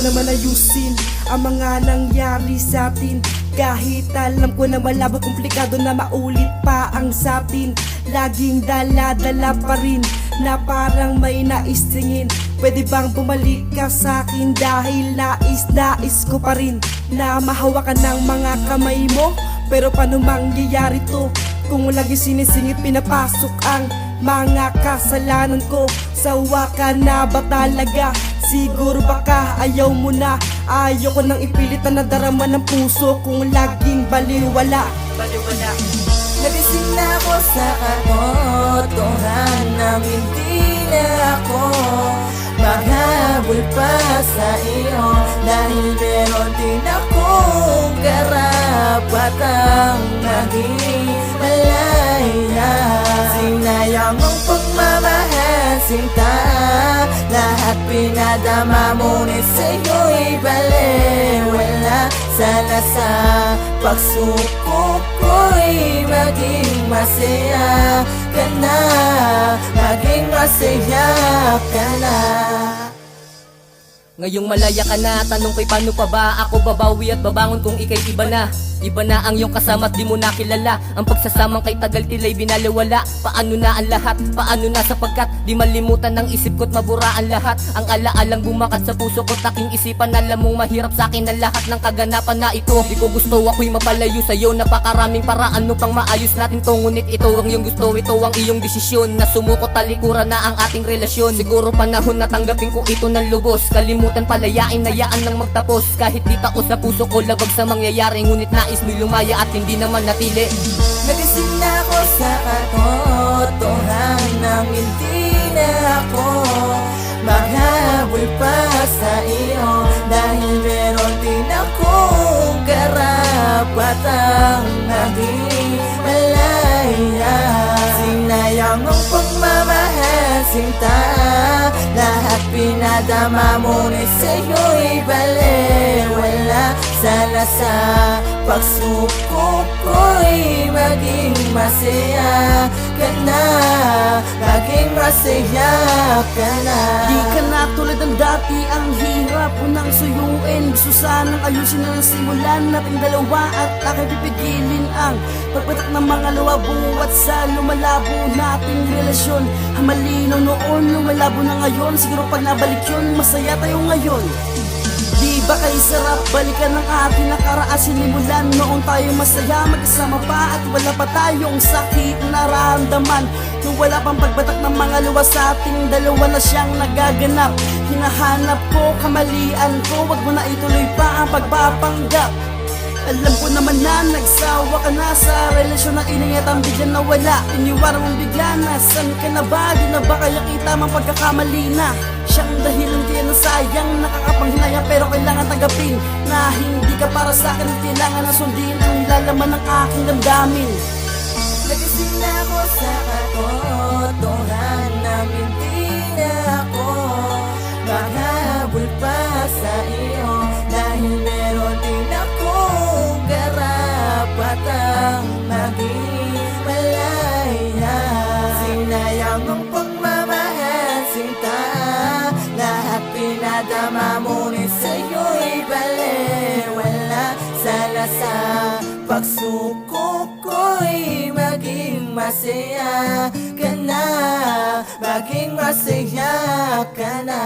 naman ayusin ang mga nangyari sa atin. Kahit alam ko na malabo, komplikado na maulit pa ang sa atin. Laging dala-dala pa rin na parang may nais tingin. Pwede bang bumalik ka sa akin dahil nais ko pa rin na mahawakan ng mga kamay mo. Pero paano mangyayari to kung lagi sinisingit pinapasok ang mga kasalanan ko? Sawa ka na ba talaga? Siguro baka ayaw mo na. Ayoko nang ipilitan na darama ng puso kung laging baliwala. Nagising na ako sa katotohan nang hindi na ako maghabol pa sa iyo. Dahil meron din akong karapatang maging malaya. Sinayang ang pagmamahal, sinta, lahat pinadama mo ni sa'yo'y baliwala. Sana sa pagsuko ko'y maging masaya ka na, maging masaya ka na. Ngayong malaya ka na, tanong ko'y paano pa ba ako babawi at babangon kung ika'y iba na? Iba na ang iyong kasama at di mo nakilala. Ang pagsasamang kay tagal tila'y binaliwala. Paano na ang lahat? Paano na sapagkat di malimutan ng isip ko't mabura ang lahat. Ang alaalang bumakat sa puso ko't aking isipan. Alam mong mahirap sa'kin ang lahat ng kaganapan na ito. Di ko gusto ako'y mapalayo sa'yo. Napakaraming paraan upang maayos natin to. Ngunit ito ang iyong gusto, ito ang iyong desisyon. Na sumuko talikuran na ang ating relasyon. Siguro panahon na tanggapin ko ito ng lubos. Kalimutan palayain, hayaan nang magtapos. Kahit di taos sa puso ko labag sa mangyayari. Ngunit nais mo'y lumaya at hindi naman natili. Nagising na ako sa katotohan nang hindi na ako maghabol pa sa iyo. Dahil meron din akong karapatang maging malaya. Sinayang ang pagmamahal, sinta, lahat pinadama mo ni sa'yo'y baliwala. Sana sa pagsuko ko'y maging masaya ka na, maging masaya ka na. Di ka na tulad ng dati, ang hirap unang suyuin. Gusto sanang ayusin na ng simulan nating dalawa at aking pipigilin ang pagpatak ng mga lawabo at sa lumalabo nating relasyon. Ang malinaw noon, lumalabo na ngayon. Siguro pag nabalik yun, masaya tayo ngayon. Di ba kayo sarap balikan ng ating nakaraan? Sinimulan noong tayo masaya, magkasama pa at wala pa tayong sakit nararamdaman. Nung wala pang pagbatak ng mga luwas sa ating dalawa na siyang nagaganap. Hinahanap ko, kamalian ko, wag mo na ituloy pa ang pagpapanggap. Alam ko naman na nagsawa ka na sa relasyon na iningatan bigyan na wala. Iniwaran mong bigla na, san ka na ba? Di na ba kaya kita mang pagkakamali na? Siyang dahilan kaya na sayang, nakakapanghinayang pero kailangan tanggapin na hindi ka para sa akin at kailangan na sundin ang nilalaman ng aking damdamin. Nagising na ako sa katotohan nang hindi na ako maghabol pa sa iyo. Dahil meron din akong karapatang maging malaya. Sinayang ang pagmamahal, sinta, lahat pinadama mo ni sa'yo'y baliwala. Sana sa pagsuko ko'y maging masaya ka na, maging masaya ka na.